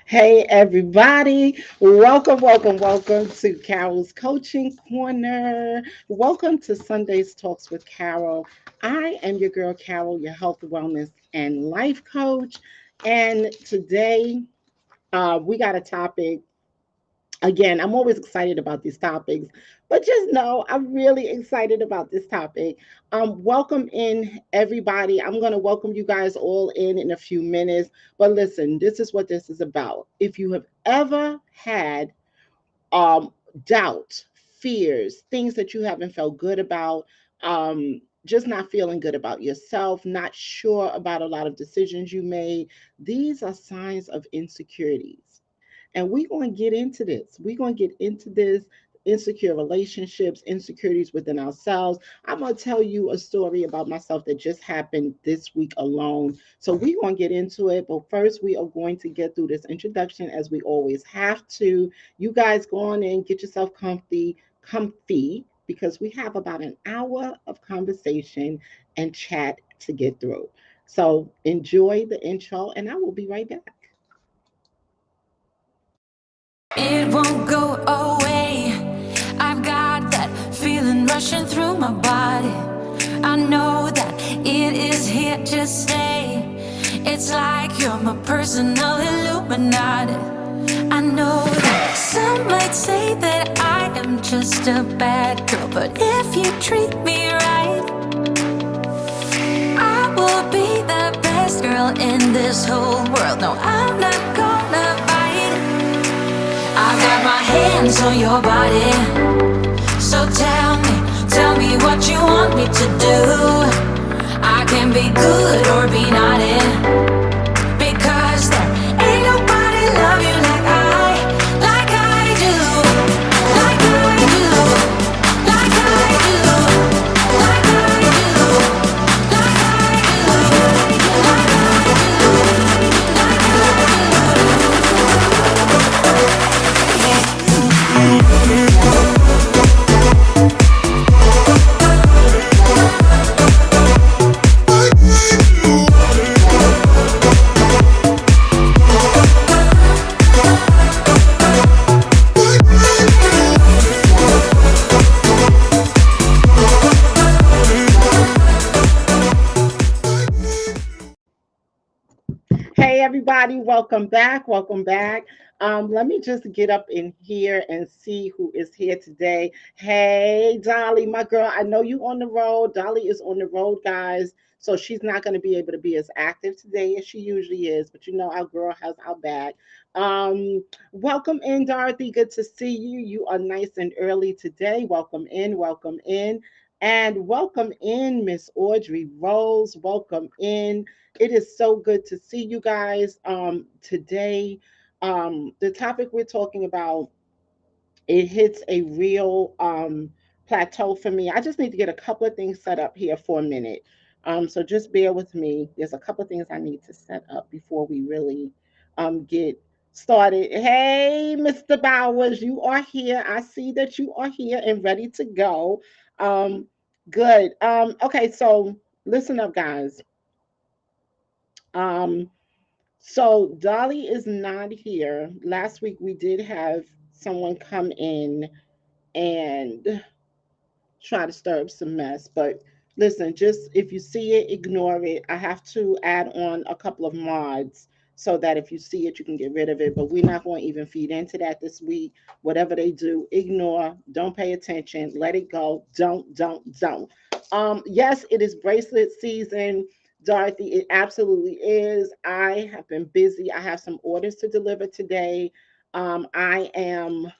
Hey, everybody. Welcome to Carol's Coaching Corner. Welcome to Sunday's Talks with Carol. I am your girl, Carol, your health, wellness, and life coach. And today, we got a topic. Again, I'm always excited about these topics, but just know I'm really excited about this topic. Welcome in, everybody. I'm going to welcome you guys all in a few minutes. But listen, this is what this is about. If you have ever had um, doubt, fears, things that you haven't felt good about, just not feeling good about yourself, not sure about a lot of decisions you made, these are signs of insecurities. And we're going to get into this. We're going to get into this insecure relationships, insecurities within ourselves. I'm going to tell you a story about myself that just happened this week alone. So we're going to get into it. But first, we are going to get through this introduction as we always have to. You guys go on in, get yourself comfy, because we have about an hour of conversation and chat to get through. So enjoy the intro, and I will be right back. It won't go away. I've got that feeling rushing through my body. I know that it is here to stay. It's like you're my personal Illuminati. I know that some might say that I am just a bad girl, but if you treat me right, I will be the best girl in this whole world. No, I'm not gonna bite. I got my hands on your body. So tell me what you want me to do. I can be good or be naughty, because there ain't nobody love you like I do, like I do, like I do, like I do, like I do, Hey, everybody, welcome back. Welcome back. Let me just get up in here and see who is here today. Hey, Dolly, my girl, I know you on the road. Dolly is on the road, guys. So she's not going to be able to be as active today as she usually is, but you know, our girl has our back. Welcome in, Dorothy. Good to see you. You are nice and early today. Welcome in, welcome in. And welcome in, Miss Audrey Rose. Welcome in. It is so good to see you guys today. The topic we're talking about, it hits a real plateau for me. I just need to get a couple of things set up here for a minute. So just bear with me. There's a couple of things I need to set up before we really get started. Hey, Mr. Bowers, you are here. I see that you are here and ready to go. Um, Good. Okay, so listen up, guys. Um, so Dolly is not here. Last week we did have someone come in and try to stir up some mess. But listen, just if you see it, ignore it. I have to add on a couple of mods so that if you see it, you can get rid of it. But we're not going to even feed into that this week. Whatever they do, ignore, don't pay attention, let it go. Don't. Yes, it is bracelet season. Dorothy, it absolutely is. I have been busy. I have some orders to deliver today. I am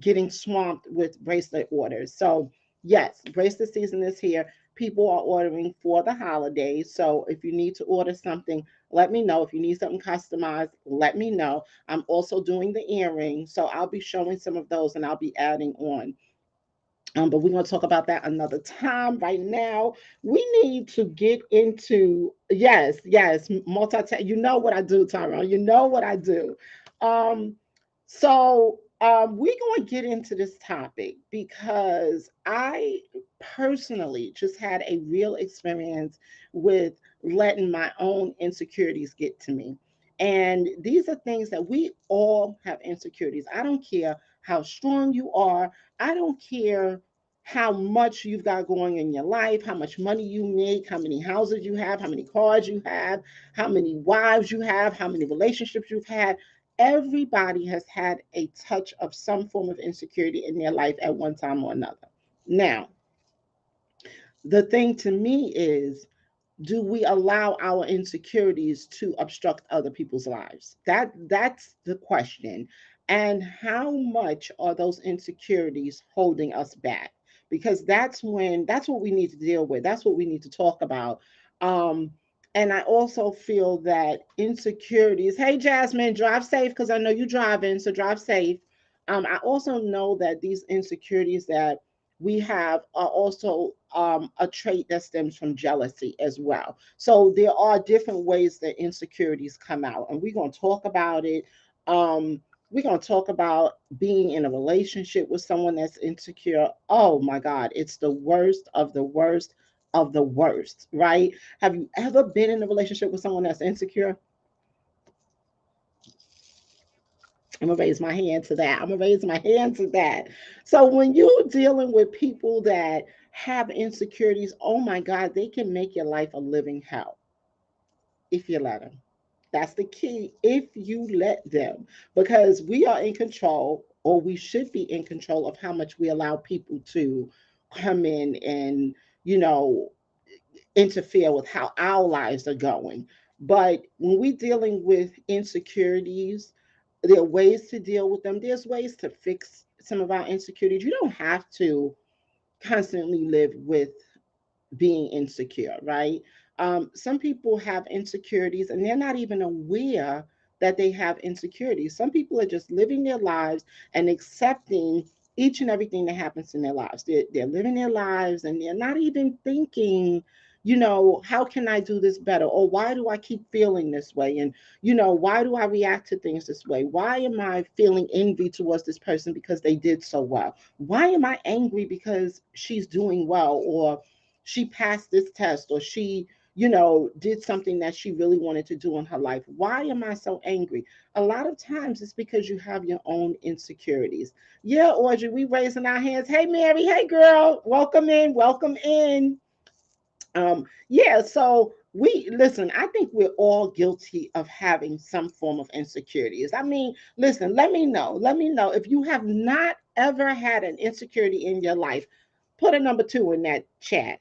getting swamped with bracelet orders. So, yes, bracelet season is here. People are ordering for the holidays. So, if you need to order something, let me know. If you need something customized, let me know. I'm also doing the earrings. So, I'll be showing some of those and I'll be adding on. But we're going to talk about that another time. Right now, we need to get into yes, multi. You know what I do, Tyrone. You know what I do. Um, we're going to get into this topic because I personally just had a real experience with letting my own insecurities get to me. And these are things that we all have insecurities. I don't care how strong you are. I don't care how much you've got going in your life, how much money you make, how many houses you have, how many cars you have, how many wives you have, how many relationships you've had. Everybody has had a touch of some form of insecurity in their life at one time or another. Now, the thing to me is, do we allow our insecurities to obstruct other people's lives? That's the question. And how much are those insecurities holding us back? Because that's what we need to deal with. That's what we need to talk about. um and I also feel that insecurities, hey Jasmine, drive safe, because I know you're driving, so drive safe. I also know that these insecurities that we have are also a trait that stems from jealousy as well. So there are different ways that insecurities come out, and we're going to talk about it. Um, we're going to talk about being in a relationship with someone that's insecure. Oh my God, it's the worst of the worst of the worst, right? Have you ever been in a relationship with someone that's insecure? I'm gonna raise my hand to that. I'm gonna raise my hand to that. So when you're dealing with people that have insecurities, oh my God, they can make your life a living hell if you let them. That's the key. If you let them, because we are in control, or we should be in control of how much we allow people to come in and, you know, interfere with how our lives are going. But when we're dealing with insecurities, there are ways to deal with them. There's ways to fix some of our insecurities. You don't have to constantly live with being insecure, right? Some people have insecurities and they're not even aware that they have insecurities. Some people are just living their lives and accepting each and everything that happens in their lives. They're living their lives and they're not even thinking, how can I do this better? Or why do I keep feeling this way? And, why do I react to things this way? Why am I feeling envy towards this person because they did so well? Why am I angry because she's doing well, or she passed this test, or she did something that she really wanted to do in her life? Why am I so angry? A lot of times it's because you have your own insecurities. Yeah, Audrey, we raising our hands. Hey Mary, hey girl, welcome in, welcome in. Yeah, so we listen, I think we're all guilty of having some form of insecurities. I mean, listen, let me know if you have not ever had an insecurity in your life. Put a number 2 in that chat.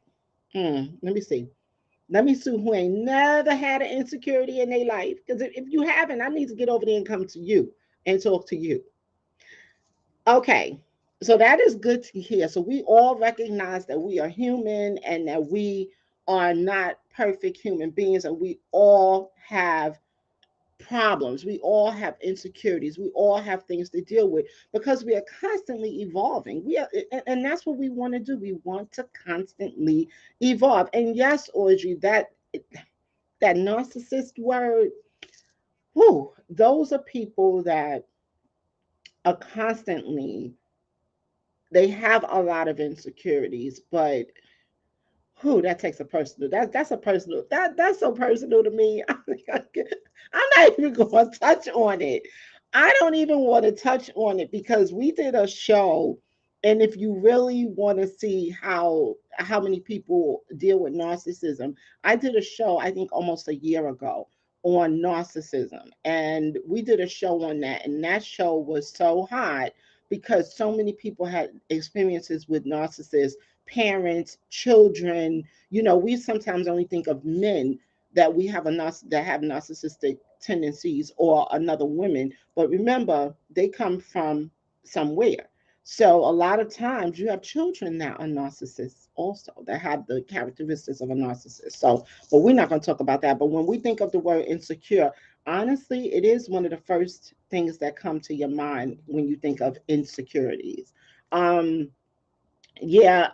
Let me see. Let me see who ain't never had an insecurity in their life. Because if you haven't, I need to get over there and come to you and talk to you. Okay. So that is good to hear. So we all recognize that we are human and that we are not perfect human beings, and we all have problems. We all have insecurities. We all have things to deal with because we are constantly evolving. And that's what we want to do. We want to constantly evolve. And yes, Audrey, that narcissist word, whew, those are people that are constantly, they have a lot of insecurities, but who, that takes a personal, that's a personal, that's so personal to me. I'm not even going to touch on it. I don't even want to touch on it because we did a show, and if you really want to see how many people deal with narcissism, I did a show I think almost a year ago on narcissism, and we did a show on that, and that show was so hot because so many people had experiences with narcissists, parents, children. We sometimes only think of men that we have that have narcissistic tendencies, or another women, but remember they come from somewhere. So a lot of times you have children that are narcissists also, that have the characteristics of a narcissist. So, but we're not going to talk about that. But when we think of the word insecure, honestly, it is one of the first things that come to your mind when you think of insecurities. Um, yeah,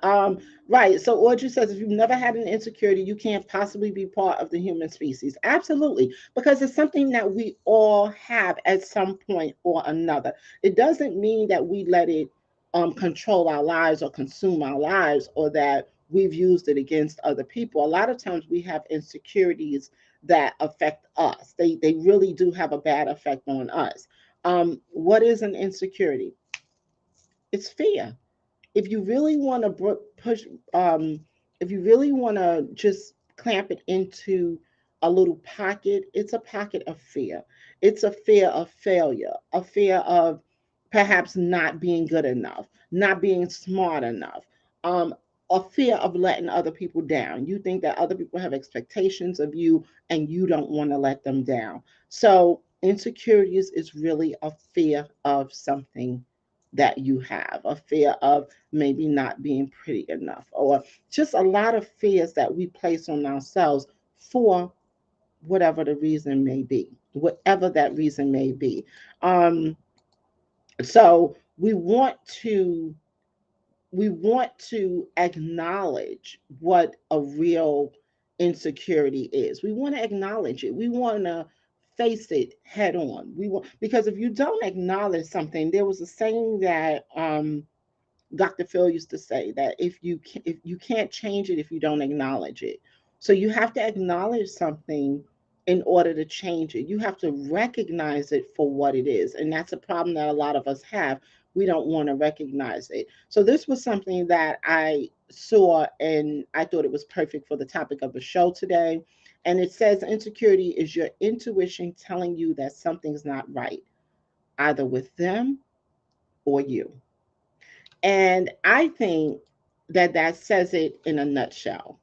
right. So Audrey says if you've never had an insecurity, you can't possibly be part of the human species. Absolutely, because it's something that we all have at some point or another. It doesn't mean that we let it control our lives or consume our lives, or that we've used it against other people. A lot of times we have insecurities that affect us. They really do have a bad effect on us. What is an insecurity? It's fear. If you really want to push, um, if you really want to just clamp it into a little pocket, it's a pocket of fear. It's a fear of failure, a fear of perhaps not being good enough, not being smart enough, um, a fear of letting other people down. You think that other people have expectations of you and you don't want to let them down. So, insecurities is really a fear of something that you have, a fear of maybe not being pretty enough, or just a lot of fears that we place on ourselves for whatever the reason may be, whatever that reason may be. Um, so we want to acknowledge what a real insecurity is. We want to acknowledge it. We want to face it head on. We want, because if you don't acknowledge something, there was a saying that Dr. Phil used to say that if you can't change it if you don't acknowledge it. So you have to acknowledge something in order to change it. You have to recognize it for what it is. And that's a problem that a lot of us have. We don't want to recognize it. So this was something that I saw and I thought it was perfect for the topic of the show today. And it says insecurity is your intuition telling you that something's not right, either with them or you. And I think that that says it in a nutshell.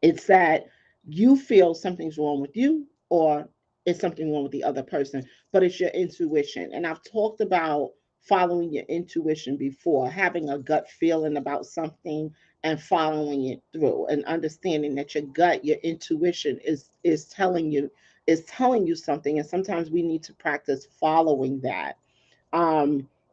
It's that you feel something's wrong with you or it's something wrong with the other person, but it's your intuition. And I've talked about following your intuition before, having a gut feeling about something and following it through and understanding that your gut, your intuition is telling you something, and sometimes we need to practice following that.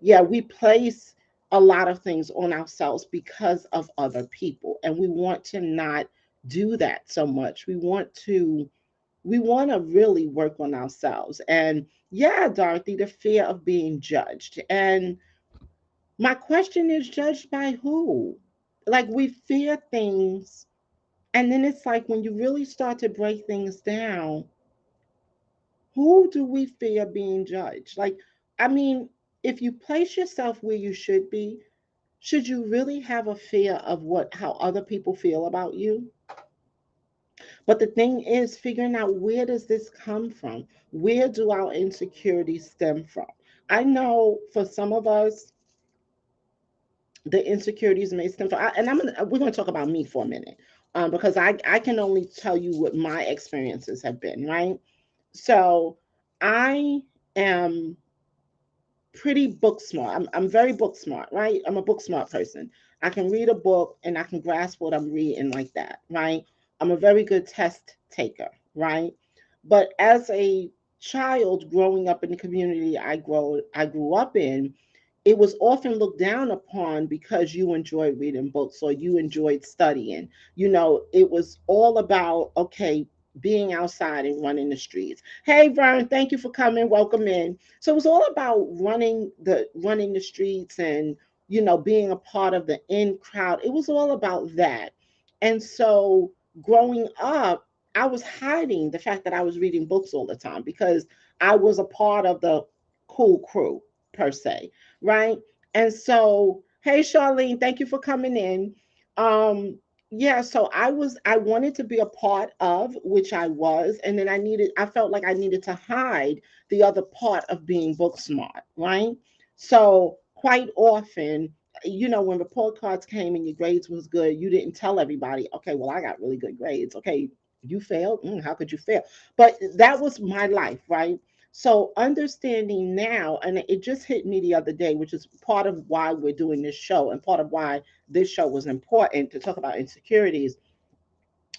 Yeah, we place a lot of things on ourselves because of other people, and we want to not do that so much. We want to really work on ourselves. And yeah, Dorothy, the fear of being judged. And my question is, judged by who? Like, we fear things, and then it's like when you really start to break things down, who do we fear being judged? Like, I mean, if you place yourself where you should be, should you really have a fear of what how other people feel about you? But the thing is figuring out, where does this come from? Where do our insecurities stem from? I know for some of us, the insecurities may stem from, and we're gonna talk about me for a minute, because I can only tell you what my experiences have been, right? So I am pretty book smart. I'm very book smart, right? I'm a book smart person. I can read a book and I can grasp what I'm reading like that, right? I'm a very good test taker, right? But as a child growing up in the community I grew up in, it was often looked down upon because you enjoyed reading books or you enjoyed studying. It was all about, okay, being outside and running the streets. Hey, Vern, thank you for coming. Welcome in. So it was all about running the streets and being a part of the in crowd. It was all about that. And so growing up, I was hiding the fact that I was reading books all the time because I was a part of the cool crew per se, right? And so, hey, Charlene, thank you for coming in. Um, yeah, so I wanted to be a part of, which I was, and then I felt like I needed to hide the other part of being book smart, right? So quite often, when report cards came and your grades was good, you didn't tell everybody, okay, well, I got really good grades. Okay, you failed. How could you fail? But that was my life, right? So understanding now, and it just hit me the other day, which is part of why we're doing this show and part of why this show was important to talk about insecurities,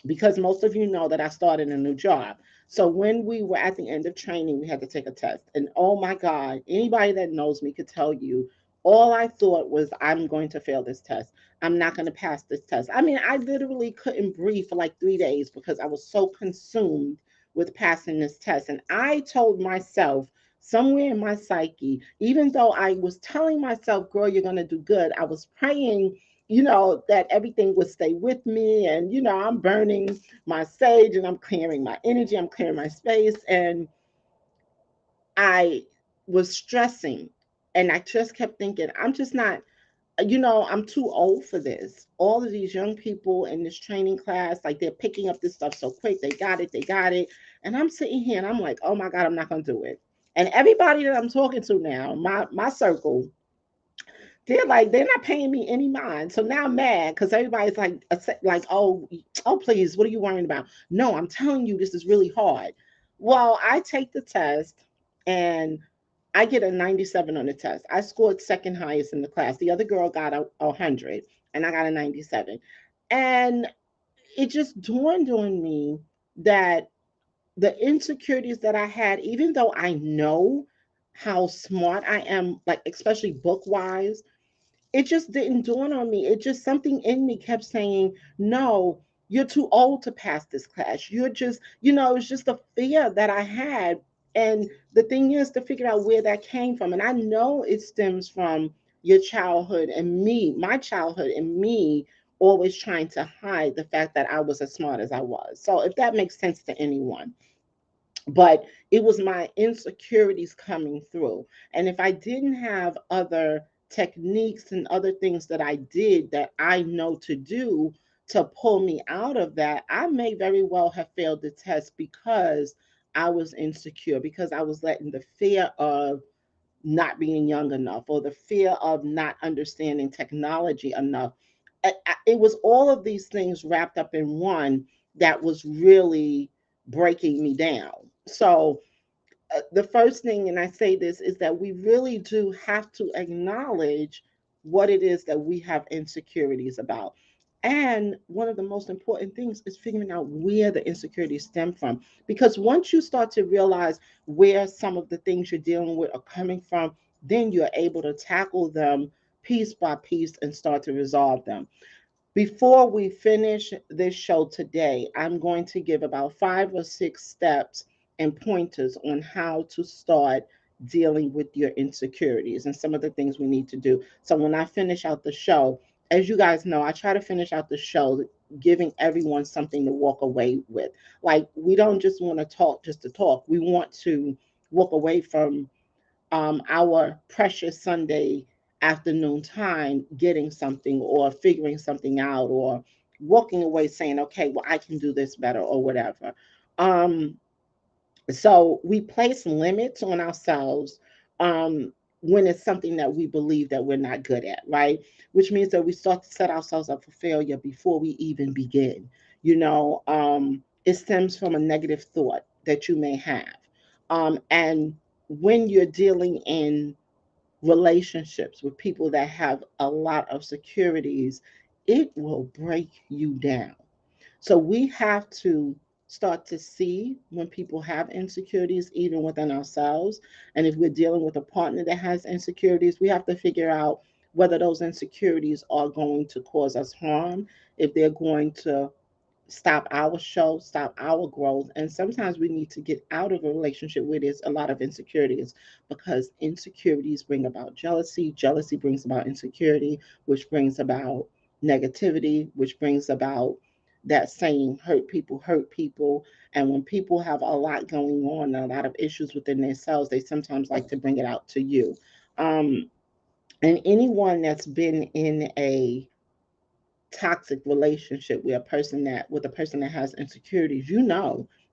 because most of you know that I started a new job. So when we were at the end of training, we had to take a test. And oh my God, anybody that knows me could tell you, all I thought was, I'm going to fail this test. I'm not going to pass this test. I mean, I literally couldn't breathe for like 3 days because I was so consumed with passing this test. And I told myself, somewhere in my psyche, even though I was telling myself, girl, you're going to do good, I was praying that everything would stay with me. And, I'm burning my sage and I'm clearing my energy, I'm clearing my space. And I was stressing. And I just kept thinking, I'm just not, I'm too old for this. All of these young people in this training class, like they're picking up this stuff so quick. They got it, they got it. And I'm sitting here and I'm like, oh my God, I'm not going to do it. And everybody that I'm talking to now, my circle, they're not paying me any mind. So now I'm mad because everybody's like, oh, please, what are you worrying about? No, I'm telling you, this is really hard. Well, I take the test and I get a 97 on the test. I scored second highest in the class. The other girl got a 100 and I got a 97. And it just dawned on me that the insecurities that I had, even though I know how smart I am, like especially book wise, it just didn't dawn on me. It just something in me kept saying, no, you're too old to pass this class. You're just, it was just a fear that I had. And the thing is to figure out where that came from. And I know it stems from your childhood and me, my childhood and me always trying to hide the fact that I was as smart as I was. So if that makes sense to anyone, but it was my insecurities coming through. And if I didn't have other techniques and other things that I did that I know to do to pull me out of that, I may very well have failed the test because I was insecure, because I was letting the fear of not being young enough or the fear of not understanding technology enough. It was all of these things wrapped up in one that was really breaking me down. So, the first thing, and I say this, is that we really do have to acknowledge what it is that we have insecurities about. And one of the most important things is figuring out where the insecurities stem from. Because once you start to realize where some of the things you're dealing with are coming from, then you're able to tackle them piece by piece and start to resolve them. Before we finish this show today, I'm going to give about 5 or 6 steps and pointers on how to start dealing with your insecurities and some of the things we need to do. So when I finish out the show, as you guys know, I try to finish out the show giving everyone something to walk away with. Like, we don't just want to talk just to talk. We want to walk away from our precious Sunday afternoon time getting something or figuring something out or walking away saying, okay, well, I can do this better or whatever. Um, so we place limits on ourselves when it's something that we believe that we're not good at, right? Which means that we start to set ourselves up for failure before we even begin. It stems from a negative thought that you may have. And when you're dealing in relationships with people that have a lot of securities, it will break you down. So we have to start to see when people have insecurities, even within ourselves. And if we're dealing with a partner that has insecurities, we have to figure out whether those insecurities are going to cause us harm, if they're going to stop our show, stop our growth. And sometimes we need to get out of a relationship where there's a lot of insecurities because insecurities bring about jealousy. Jealousy brings about insecurity, which brings about negativity, which brings about that saying, hurt people hurt people. And when people have a lot going on, a lot of issues within themselves, they sometimes like to bring it out to you. Um, and anyone that's been in a toxic relationship with a person that has insecurities,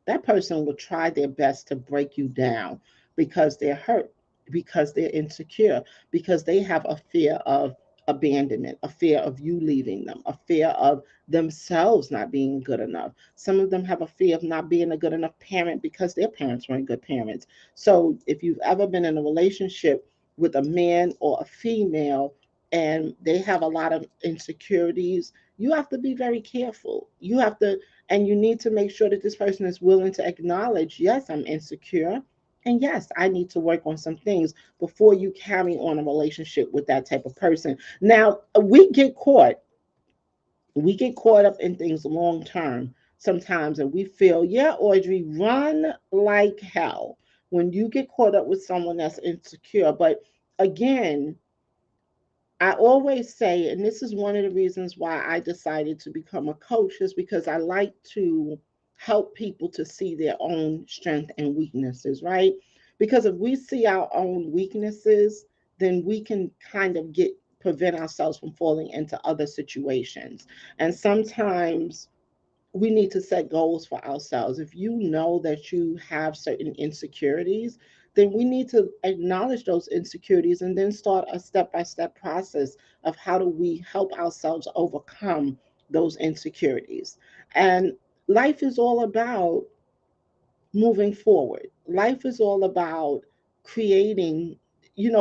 that person will try their best to break you down because they're hurt, because they're insecure, because they have a fear of abandonment, a fear of you leaving them, a fear of themselves not being good enough. Some of them have a fear of not being a good enough parent because their parents weren't good parents. So if you've ever been in a relationship with a man or a female and they have a lot of insecurities, you have to be very careful. And you need to make sure that this person is willing to acknowledge, yes, I'm insecure. And yes, I need to work on some things before you carry on a relationship with that type of person. Now, we get caught up in things long term sometimes, and we feel, yeah, Audrey, run like hell when you get caught up with someone that's insecure. But again, I always say, and this is one of the reasons why I decided to become a coach, is because I like to help people to see their own strength and weaknesses, right? Because if we see our own weaknesses, then we can kind of get prevent ourselves from falling into other situations. And sometimes we need to set goals for ourselves. If you know that you have certain insecurities, then we need to acknowledge those insecurities and then start a step by step process of how do we help ourselves overcome those insecurities. And life is all about moving forward. Life is all about creating,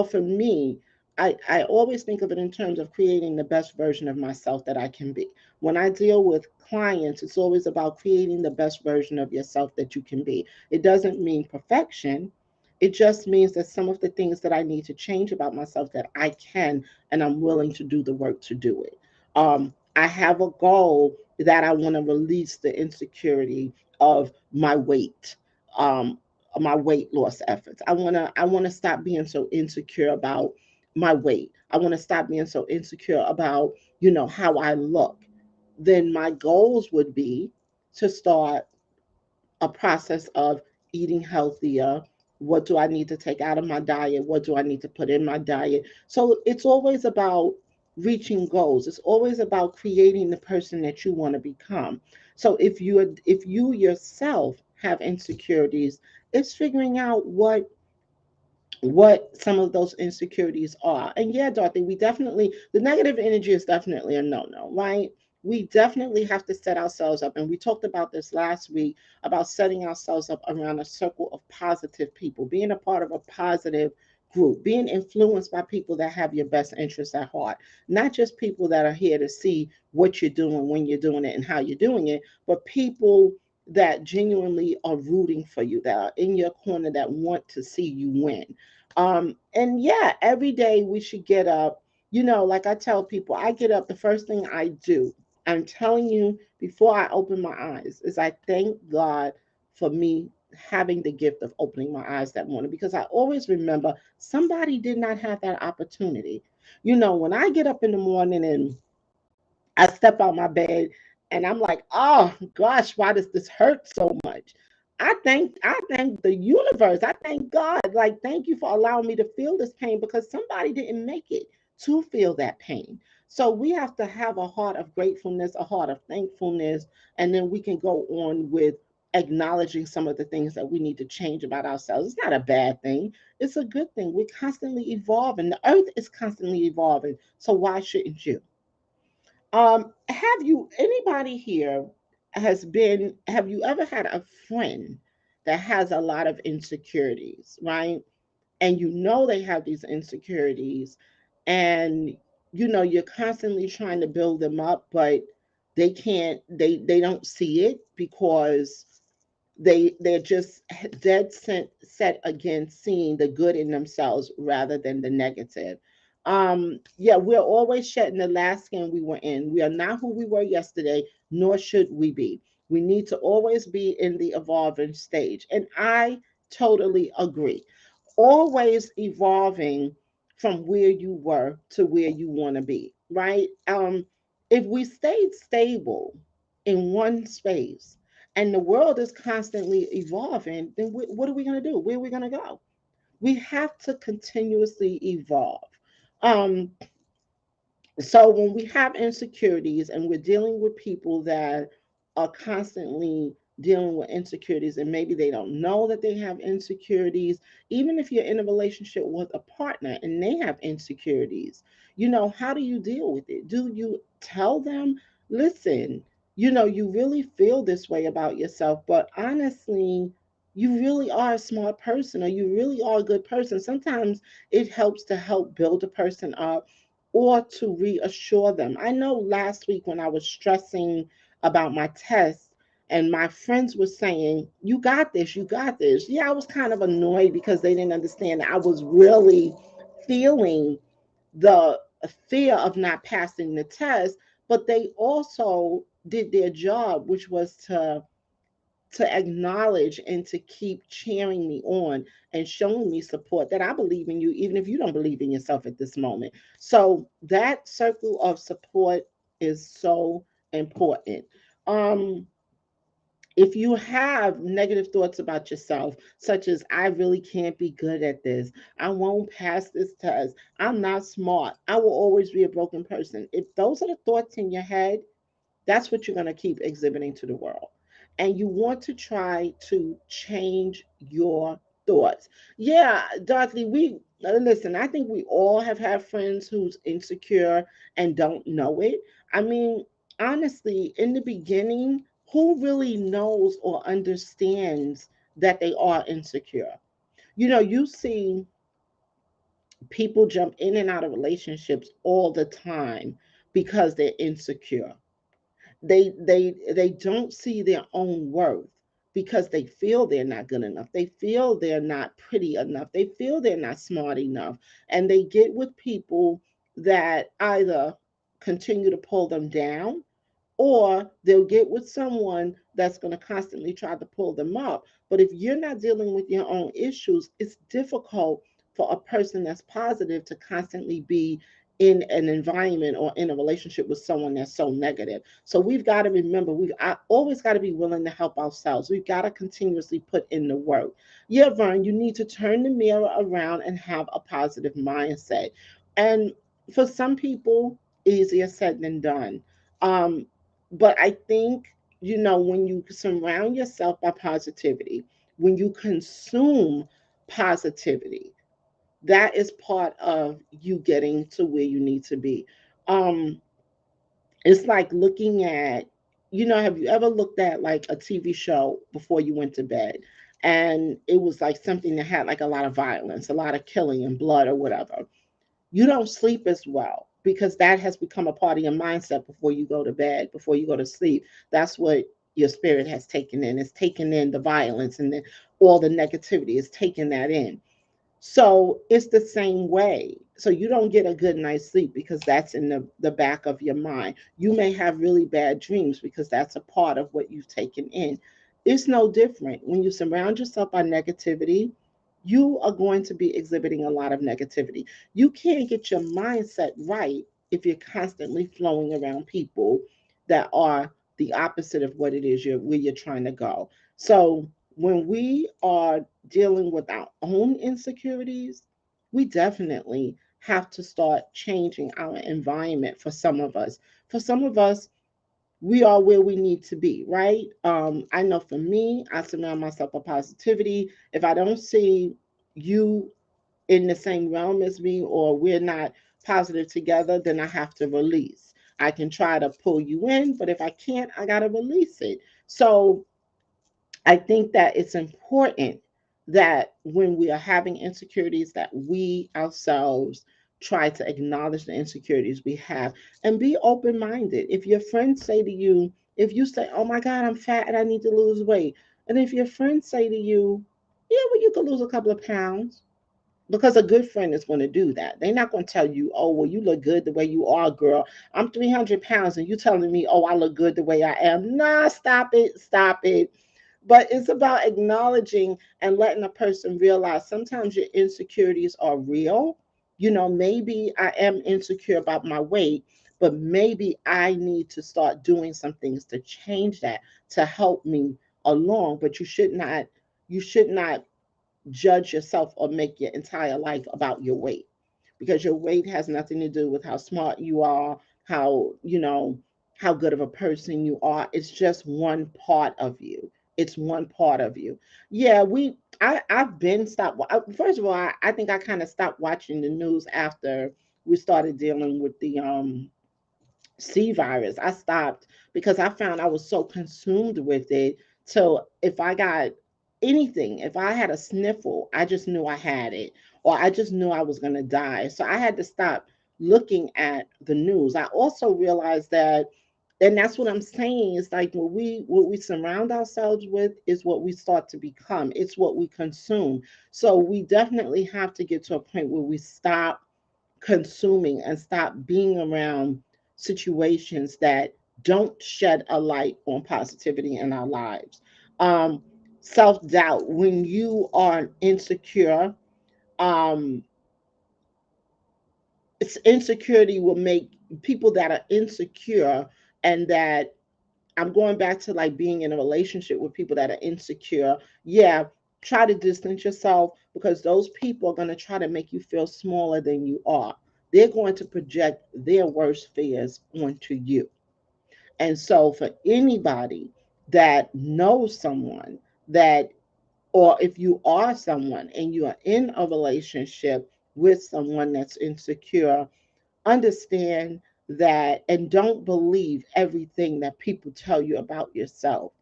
for me, I always think of it in terms of creating the best version of myself that I can be. When I deal with clients, it's always about creating the best version of yourself that you can be. It doesn't mean perfection. It just means that some of the things that I need to change about myself that I can, and I'm willing to do the work to do it. I have a goal that I want to release the insecurity of my weight, um, my weight loss efforts. I want to stop being so insecure about my weight. I want to stop being so insecure about how I look. Then my goals would be to start a process of eating healthier. What do I need to take out of my diet? What do I need to put in my diet? So it's always about reaching goals. It's always about creating the person that you want to become. So if you yourself have insecurities, it's figuring out what some of those insecurities are. And yeah, Dorothy, the negative energy is definitely a no no, right? We definitely have to set ourselves up. And we talked about this last week about setting ourselves up around a circle of positive people, being a part of a positive group, being influenced by people that have your best interests at heart, not just people that are here to see what you're doing, when you're doing it, and how you're doing it, but people that genuinely are rooting for you, that are in your corner, that want to see you win. And yeah, every day we should get up. Like I tell people, I get up, the first thing I do, I'm telling you, before I open my eyes, is I thank God for me having the gift of opening my eyes that morning, because I always remember somebody did not have that opportunity. When I get up in the morning and I step out my bed and I'm like, oh gosh, why does this hurt so much? I thank the universe. I thank God. Like, thank you for allowing me to feel this pain, because somebody didn't make it to feel that pain. So we have to have a heart of gratefulness, a heart of thankfulness, and then we can go on with acknowledging some of the things that we need to change about ourselves. It's not a bad thing. It's a good thing. We're constantly evolving. The earth is constantly evolving. So why shouldn't you? Have you anybody here have you ever had a friend that has a lot of insecurities, right? And they have these insecurities, and you're constantly trying to build them up, but they don't see it because they're just dead set against seeing the good in themselves rather than the negative. Yeah, we're always shedding the last skin we were in. We are not who we were yesterday, nor should we be. We need to always be in the evolving stage, and I totally agree. Always evolving from where you were to where you want to be, right? If we stayed stable in one space and the world is constantly evolving, then what are we going to do? Where are we going to go? We have to continuously evolve. Um, so when we have insecurities and we're dealing with people that are constantly dealing with insecurities, and maybe they don't know that they have insecurities, even if you're in a relationship with a partner and they have insecurities, how do you deal with it? Do you tell them, listen, you really feel this way about yourself, but honestly, you really are a smart person, or you really are a good person. Sometimes it helps to help build a person up or to reassure them. I know last week when I was stressing about my test and my friends were saying, you got this, you got this. Yeah, I was kind of annoyed because they didn't understand that I was really feeling the fear of not passing the test, but they also did their job, which was to acknowledge and to keep cheering me on and showing me support that I believe in you, even if you don't believe in yourself at this moment. So that circle of support is so important. Um, if you have negative thoughts about yourself, such as I really can't be good at this, I won't pass this test, I'm not smart, I will always be a broken person. If those are the thoughts in your head, that's what you're going to keep exhibiting to the world. And you want to try to change your thoughts. Yeah, Dorothy, we listen, I think we all have had friends who's insecure and don't know it. I mean, honestly, in the beginning, who really knows or understands that they are insecure? You see people jump in and out of relationships all the time because they're insecure. They don't see their own worth because they feel they're not good enough, they feel they're not pretty enough, they feel they're not smart enough, and they get with people that either continue to pull them down, or they'll get with someone that's going to constantly try to pull them up. But if you're not dealing with your own issues, it's difficult for a person that's positive to constantly be in an environment or in a relationship with someone that's so negative. So we've got to remember, we've always got to be willing to help ourselves. We've got to continuously put in the work. Yeah, Vern, you need to turn the mirror around and have a positive mindset. And for some people, easier said than done. Um, but I think, when you surround yourself by positivity, when you consume positivity, that is part of you getting to where you need to be. Um, it's like looking at, have you ever looked at like a TV show before you went to bed? And it was like something that had like a lot of violence, a lot of killing and blood or whatever. You don't sleep as well because that has become a part of your mindset before you go to bed, before you go to sleep. That's what your spirit has taken in. It's taken in the violence and all the negativity. It's taken that in. So it's the same way. So you don't get a good night's sleep because that's in the back of your mind. You may have really bad dreams because that's a part of what you've taken in. It's no different. When you surround yourself by negativity, you are going to be exhibiting a lot of negativity. You can't get your mindset right if you're constantly flowing around people that are the opposite of what it is where you're trying to go. So when we are dealing with our own insecurities, we definitely have to start changing our environment for some of us. For some of us, we are where we need to be, right? I know for me, I surround myself with positivity. If I don't see you in the same realm as me, or we're not positive together, then I have to release. I can try to pull you in, but if I can't, I got to release it. So I think that it's important that when we are having insecurities, that we ourselves try to acknowledge the insecurities we have and be open-minded. If your friends say to you, if you say, "Oh my God, I'm fat and I need to lose weight," and if your friends say to you, "Yeah, well, you could lose a couple of pounds," because a good friend is going to do that. They're not going to tell you, "Oh, well, you look good the way you are, girl. I'm 300 pounds and you telling me, oh, I look good the way I am." Nah, stop it, stop it. But it's about acknowledging and letting a person realize sometimes your insecurities are real. Maybe I am insecure about my weight, but maybe I need to start doing some things to change that, to help me along. But you should not judge yourself or make your entire life about your weight, because your weight has nothing to do with how smart you are, how good of a person you are. It's just one part of you. It's one part of you. Yeah, I've been stopped. First of all, I think I kind of stopped watching the news after we started dealing with the C virus. I stopped because I found I was so consumed with it. So if I got anything, if I had a sniffle, I just knew I had it, or I just knew I was going to die. So I had to stop looking at the news. I also realized that, and that's what I'm saying, is like what we surround ourselves with is what we start to become. It's what we consume. So we definitely have to get to a point where we stop consuming and stop being around situations that don't shed a light on positivity in our lives. Um, Self doubt, when you are insecure, um, insecurity will make people that are insecure, and that, I'm going back to like being in a relationship with people that are insecure. Yeah, try to distance yourself, because those people are going to try to make you feel smaller than you are. They're going to project their worst fears onto you. And so, for anybody that knows someone that, or if you are someone and you are in a relationship with someone that's insecure, understand that, and don't believe everything that people tell you about yourself.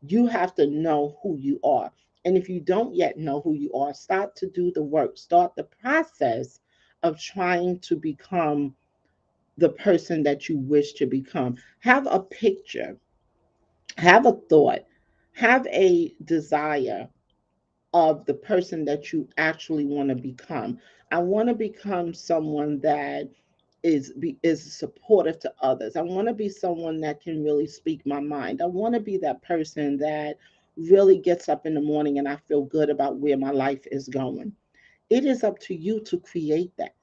You have to know who you are. And if you don't yet know who you are, start to do the work, start the process of trying to become the person that you wish to become. Have a picture, have a thought, have a desire of the person that you actually want to become. I want to become someone that is supportive to others. I want to be someone that can really speak my mind. I want to be that person that really gets up in the morning and I feel good about where my life is going. It is up to you to create that.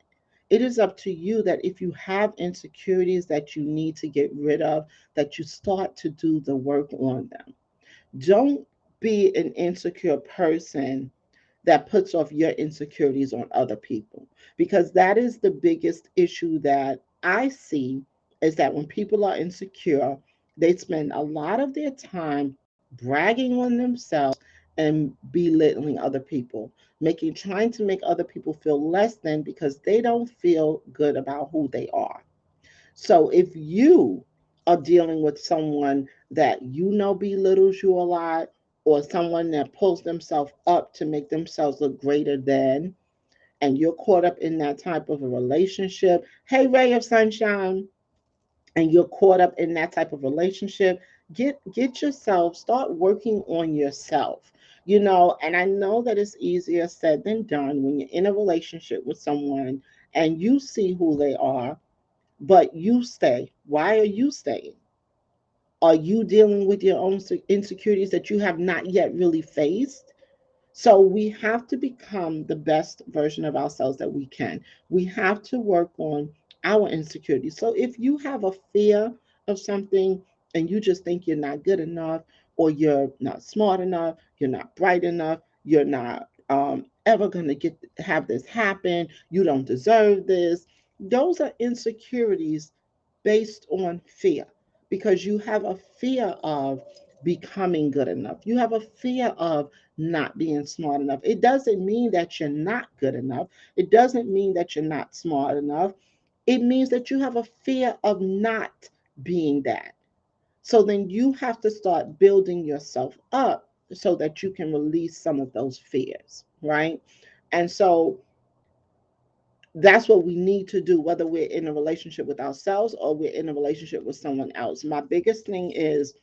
It is up to you that if you have insecurities that you need to get rid of, that you start to do the work on them. Don't be an insecure person that puts off your insecurities on other people, because that is the biggest issue that I see, is that when people are insecure, they spend a lot of their time bragging on themselves and belittling other people, making trying to make other people feel less than because they don't feel good about who they are. So if you are dealing with someone that you know belittles you a lot, or someone that pulls themselves up to make themselves look greater than, and you're caught up in that type of a relationship, hey, ray of sunshine, and you're caught up in that type of relationship, get yourself, start working on yourself. And I know that it's easier said than done when you're in a relationship with someone and you see who they are, but you stay. Why are you staying? Are you dealing with your own insecurities that you have not yet really faced? So we have to become the best version of ourselves that we can. We have to work on our insecurities. So if you have a fear of something and you just think you're not good enough, or you're not smart enough, you're not bright enough, you're not ever going to get have this happen, you don't deserve this. Those are insecurities based on fear, because you have a fear of becoming good enough. You have a fear of not being smart enough. It doesn't mean that you're not good enough. It doesn't mean that you're not smart enough. It means that you have a fear of not being that. So then you have to start building yourself up so that you can release some of those fears, right? And so that's what we need to do, whether we're in a relationship with ourselves or we're in a relationship with someone else. My biggest thing is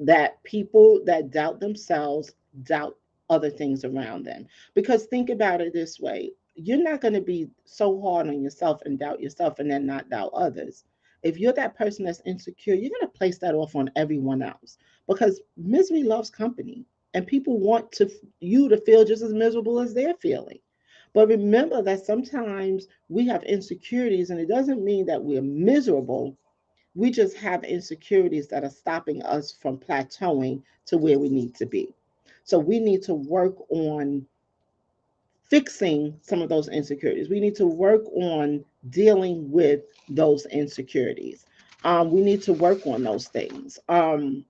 that people that doubt themselves doubt other things around them. Because think about it this way, you're not going to be so hard on yourself and doubt yourself and then not doubt others. If you're that person that's insecure, you're going to place that off on everyone else, because misery loves company, and people want you to feel just as miserable as they're feeling. But remember that sometimes we have insecurities, and it doesn't mean that we're miserable. We just have insecurities that are stopping us from plateauing to where we need to be. So we need to work on fixing some of those insecurities. We need to work on dealing with those insecurities. We need to work on those things. And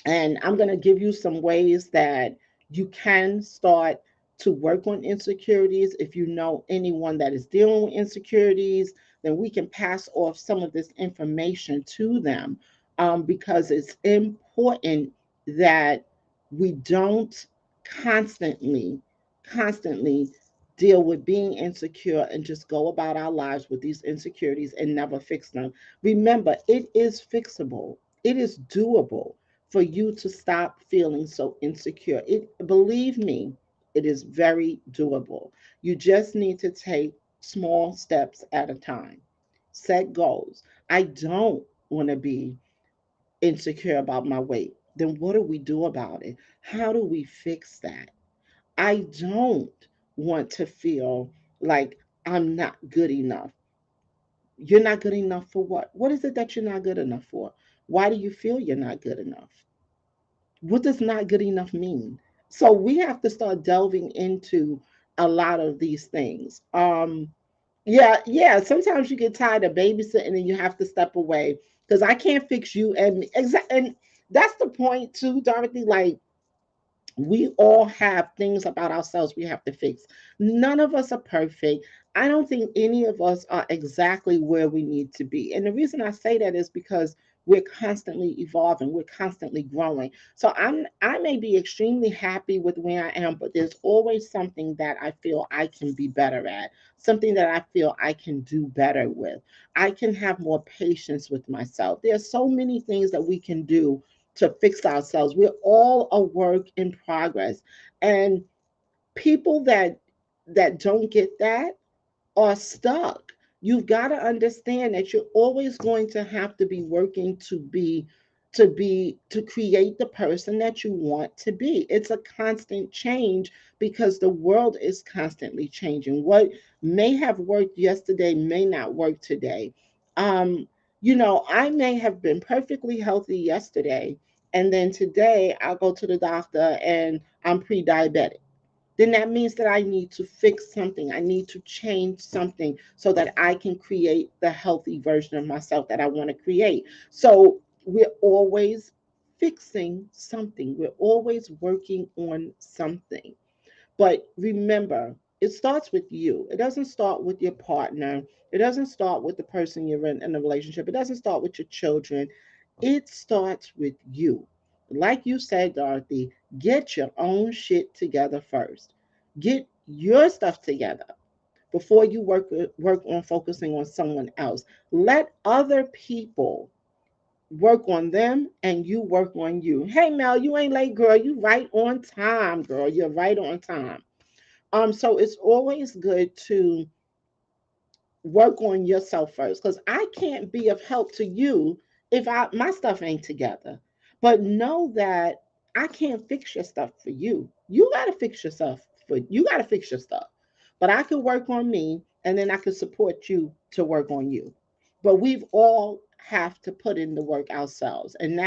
I'm going to give you some ways that you can start to work on insecurities. If you know anyone that is dealing with insecurities, then we can pass off some of this information to them, because it's important that we don't constantly, constantly deal with being insecure and just go about our lives with these insecurities and never fix them. Remember, it is fixable, it is doable for you to stop feeling so insecure. It, believe me, it is very doable. You just need to take small steps at a time. Set goals. I don't want to be insecure about my weight. then what do we do about it? How do we fix that? I don't want to feel like I'm not good enough. You're not good enough for what? What is it that you're not good enough for? Why do you feel you're not good enough? What does not good enough mean? So we have to start delving into a lot of these things. Yeah, yeah. Sometimes you get tired of babysitting and you have to step away because I can't fix you and me. And that's the point too, Dorothy. Like, we all have things about ourselves we have to fix. None of us are perfect. I don't think any of us are exactly where we need to be. And the reason I say that is because we're constantly evolving, we're constantly growing. So I may be extremely happy with where I am, but there's always something that I feel I can be better at, something that I feel I can do better with. I can have more patience with myself. There's so many things that we can do to fix ourselves. We're all a work in progress. And people that don't get that are stuck. You've got to understand that you're always going to have to be working to create the person that you want to be. It's a constant change because the world is constantly changing. What may have worked yesterday may not work today. Um, I may have been perfectly healthy yesterday, and then today I'll go to the doctor and I'm pre-diabetic. Then that means that I need to fix something. I need to change something so that I can create the healthy version of myself that I want to create. So we're always fixing something, we're always working on something. But remember, it starts with you. It doesn't start with your partner. It doesn't start with the person you're in a relationship. It doesn't start with your children. It starts with you. Like you said, Dorothy, get your own shit together first. Get your stuff together before you work on focusing on someone else. Let other people work on them and you work on you. Hey Mel, you ain't late, girl. You right on time, girl. You're right on time. So it's always good to work on yourself first because I can't be of help to you if my stuff ain't together. But know that I can't fix your stuff for you. You gotta fix your stuff. But I can work on me and then I can support you to work on you. But we've all have to put in the work ourselves. And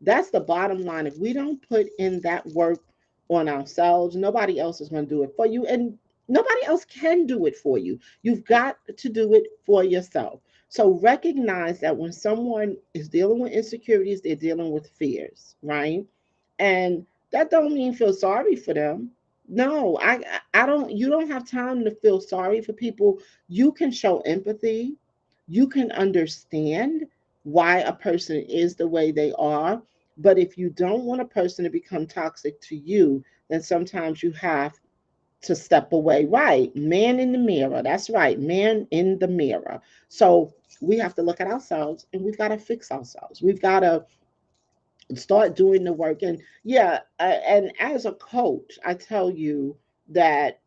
that's the bottom line. If we don't put in that work on ourselves, nobody else is gonna do it for you. And nobody else can do it for you. You've got to do it for yourself. So recognize that when someone is dealing with insecurities, they're dealing with fears, right? And that don't mean feel sorry for them. No, I don't. You don't have time to feel sorry for people. You can show empathy. You can understand why a person is the way they are. But if you don't want a person to become toxic to you, then sometimes you have to step away. Right. Man in the mirror. That's right. Man in the mirror. So we have to look at ourselves and we've got to fix ourselves. We've got to start doing the work. And yeah, and as a coach, I tell you that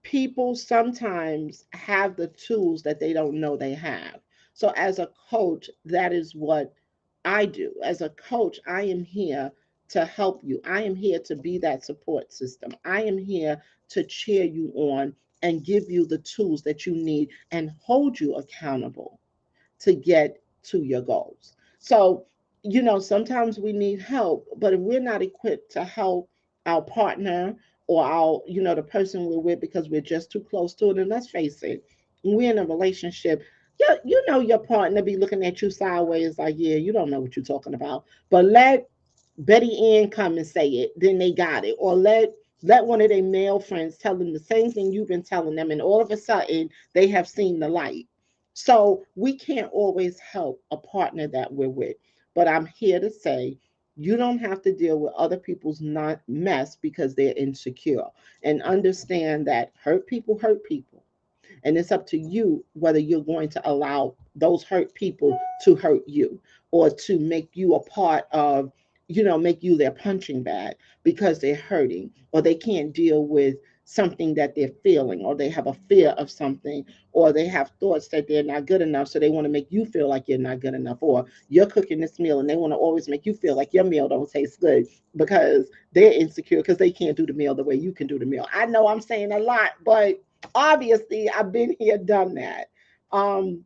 people sometimes have the tools that they don't know they have. So, as a coach, that is what I do. As a coach, I am here to help you. I am here to be that support system. I am here to cheer you on and give you the tools that you need and hold you accountable to get to your goals. So, sometimes we need help, but if we're not equipped to help our partner or the person we're with because we're just too close to it, and let's face it, when we're in a relationship, your partner be looking at you sideways like, yeah, you don't know what you're talking about. But let Betty Ann come and say it, then they got it. Or let one of their male friends tell them the same thing you've been telling them, and all of a sudden they have seen the light. So we can't always help a partner that we're with. But I'm here to say you don't have to deal with other people's not mess because they're insecure. And understand that hurt people. And it's up to you whether you're going to allow those hurt people to hurt you or to make you a part of, make you their punching bag because they're hurting or they can't deal with something that they're feeling, or they have a fear of something, or they have thoughts that they're not good enough, so they want to make you feel like you're not good enough, or you're cooking this meal and they want to always make you feel like your meal don't taste good because they're insecure because they can't do the meal the way you can do the meal. I know I'm saying a lot, but obviously I've been here, done that. Um,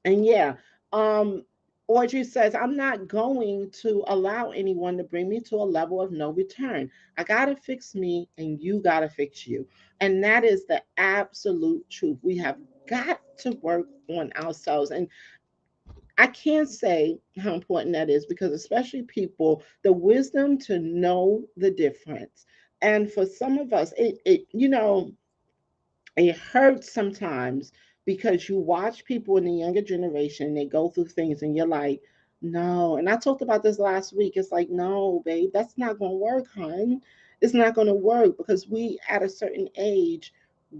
and yeah, um, Audrey says, I'm not going to allow anyone to bring me to a level of no return. I got to fix me and you got to fix you. And that is the absolute truth. We have got to work on ourselves. And I can't say how important that is because, especially people, the wisdom to know the difference. And for some of us, it hurts sometimes because you watch people in the younger generation and they go through things and you're like, no. And I talked about this last week. It's like, no, babe, that's not going to work, hon. It's not going to work because we, at a certain age,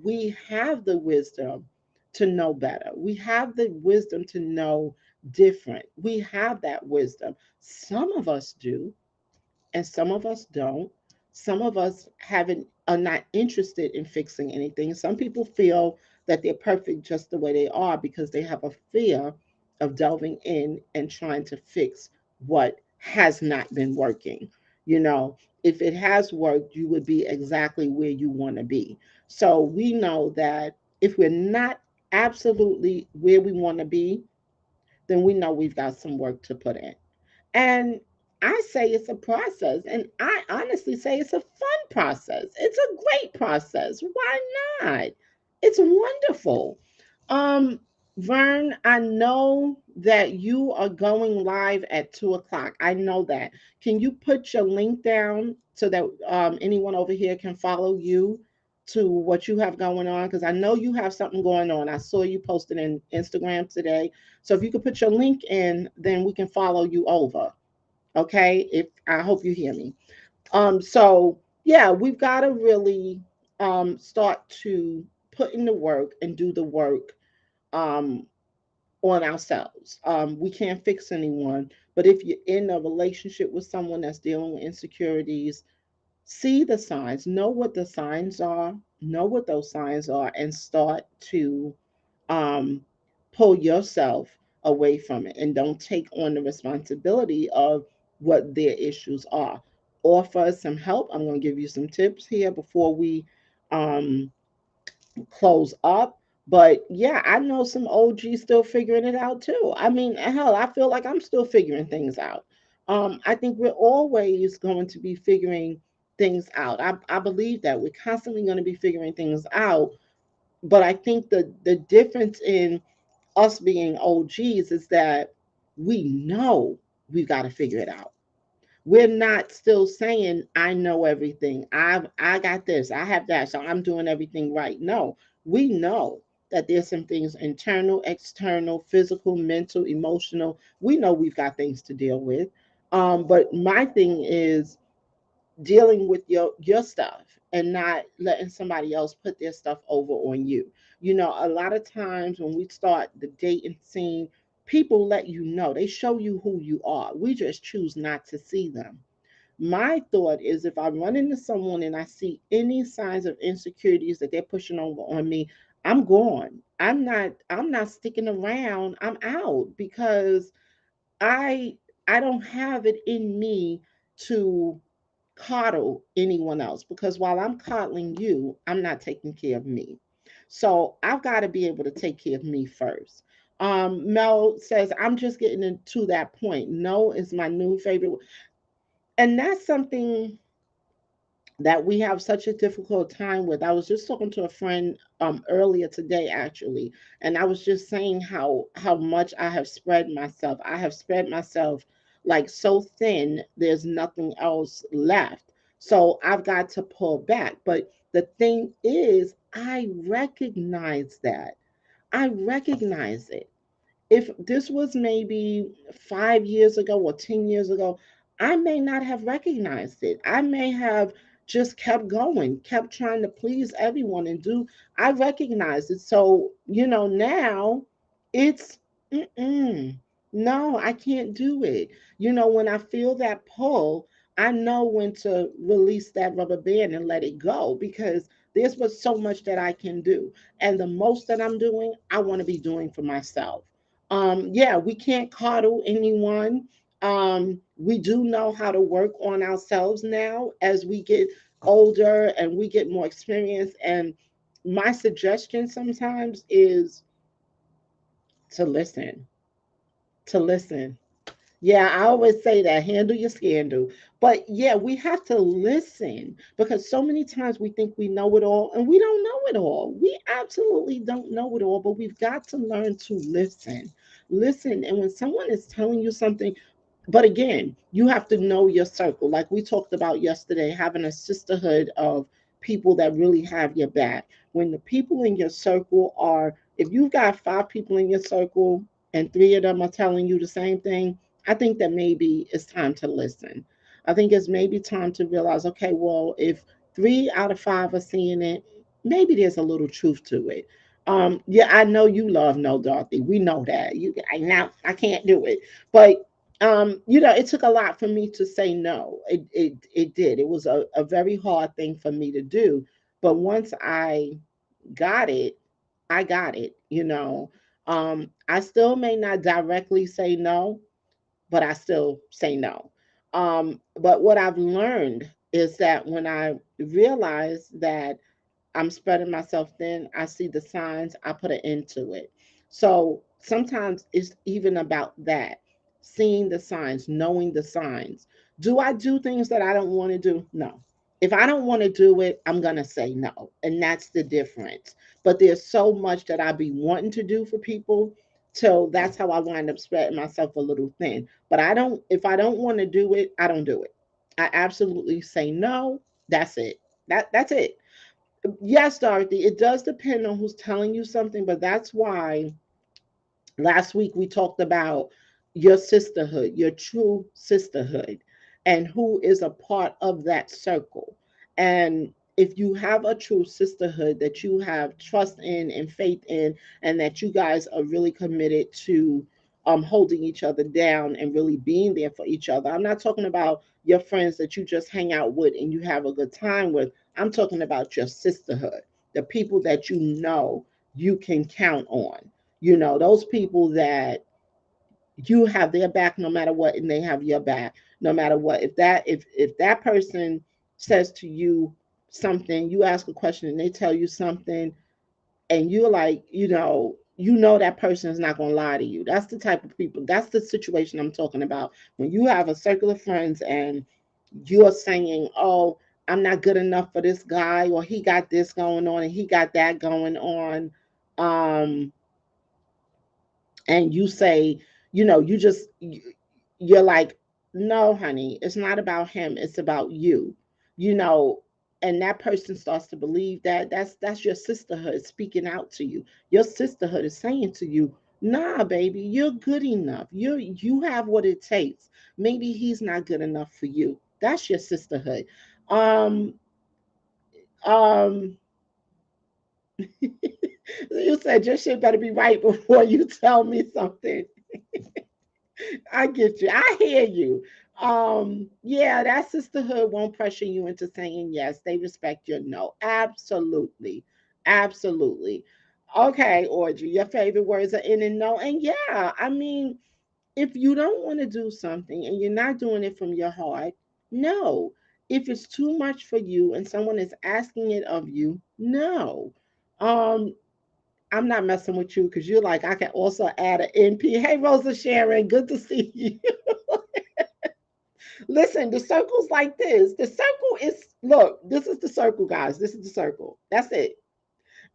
we have the wisdom to know better. We have the wisdom to know different. We have that wisdom. Some of us do, and some of us don't. Some of us haven't are not interested in fixing anything. Some people feel that they're perfect just the way they are because they have a fear of delving in and trying to fix what has not been working. You know, if it has worked, you would be exactly where you want to be. So we know that if we're not absolutely where we want to be, then we know we've got some work to put in. And I say it's a process. And I honestly say it's a fun process. It's a great process. Why not? It's wonderful. Um, Vern, I know that you are going live at 2 o'clock. I know that. Can you put your link down so that anyone over here can follow you to what you have going on? Because I know you have something going on. I saw you posted in Instagram today. So if you could put your link in, then we can follow you over. Okay, if I hope you hear me. So yeah, we've got to really start to put in the work and do the work um on ourselves. We can't fix anyone, but if you're in a relationship with someone that's dealing with insecurities, see the signs, know what the signs are, know what those signs are, and start to um, pull yourself away from it and don't take on the responsibility of what their issues are. Offer some help. I'm going to give you some tips here before we um, close up. But yeah, I know some OGs still figuring it out too. I mean, hell, I feel like I'm still figuring things out. I think we're always going to be figuring things out. I believe that we're constantly going to be figuring things out. But I think the difference in us being OGs is that we know we've got to figure it out. We're not still saying I know everything. I got this. I have that. So I'm doing everything right. No, we know that there's some things internal, external, physical, mental, emotional. We know we've got things to deal with. But my thing is dealing with your stuff and not letting somebody else put their stuff over on you. You know, a lot of times when we start the dating scene, people let you know, they show you who you are. We just choose not to see them. My thought is if I run into someone and I see any signs of insecurities that they're pushing over on me, I'm gone. I'm not sticking around. I'm out because I I don't have it in me to coddle anyone else because while I'm coddling you, I'm not taking care of me. So I've got to be able to take care of me first. Mel says, I'm just getting to that point. No is my new favorite. And that's something that we have such a difficult time with. I was just talking to a friend earlier today actually, and I was just saying how much I have spread myself. I have spread myself like so thin, there's nothing else left. So I've got to pull back. But the thing is, I recognize that. I recognize it. If this was maybe 5 years ago or 10 years ago, I may not have recognized it. I may have just kept going, kept trying to please everyone and do. I recognize it. So, now it's, mm-mm, no, I can't do it. When I feel that pull, I know when to release that rubber band and let it go, because there's but so much that I can do. And the most that I'm doing, I want to be doing for myself. Yeah, we can't coddle anyone. We do know how to work on ourselves now as we get older and we get more experience. And my suggestion sometimes is to listen, to listen. Yeah, I always say that, handle your scandal. But yeah, we have to listen, because so many times we think we know it all and we don't know it all. We absolutely don't know it all, but we've got to learn to listen. Listen. And when someone is telling you something, but again, you have to know your circle. Like we talked about yesterday, having a sisterhood of people that really have your back. When the people in your circle are, if you've got five people in your circle and three of them are telling you the same thing, I think that maybe it's time to listen. I think it's maybe time to realize, okay, well, if three out of five are seeing it, maybe there's a little truth to it. Yeah, I know you love No Dorothy. We know that. You, I now I can't do it, but it took a lot for me to say no. It did. It was a very hard thing for me to do. But once I got it, I got it. I still may not directly say no, but I still say no. But what I've learned is that when I realize that I'm spreading myself thin, I see the signs, I put an end to it. So sometimes it's even about that, seeing the signs, knowing the signs. Do I do things that I don't want to do? No. If I don't want to do it, I'm going to say no. And that's the difference. But there's so much that I be wanting to do for people. So that's how I wind up spreading myself a little thin. But if I don't want to do it, I don't do it. I absolutely say no. That's it. That's it. Yes, Dorothy, it does depend on who's telling you something, but that's why last week we talked about your sisterhood, your true sisterhood, and who is a part of that circle. And if you have a true sisterhood that you have trust in and faith in, and that you guys are really committed to holding each other down and really being there for each other. I'm not talking about your friends that you just hang out with and you have a good time with. I'm talking about your sisterhood, the people that you can count on, those people that you have their back no matter what, and they have your back no matter what. If that person says to you something, you ask a question and they tell you something, and you're like, that person is not going to lie to you. That's the type of people, that's the situation I'm talking about. When you have a circle of friends and you're saying, oh, I'm not good enough for this guy, or he got this going on and he got that going on. And you say, you're like, no, honey, it's not about him, it's about you, you know. And that person starts to believe that that's your sisterhood speaking out to you. Your sisterhood is saying to you, nah, baby, you're good enough, you have what it takes. Maybe he's not good enough for you. That's your sisterhood. um um you said your shit better be right before you tell me something. I get you. I hear you. Yeah, that sisterhood won't pressure you into saying yes. They respect your no. Absolutely. Absolutely. Okay, Audrey, your favorite words are in and no. And yeah, I mean, if you don't want to do something and you're not doing it from your heart, no. If it's too much for you and someone is asking it of you, no. Um, I'm not messing with you because you're like, I can also add an NP. Hey, Rosa Sharon, good to see you. Listen, the circle's like this. The circle is, look, this is the circle, guys. This is the circle. That's it.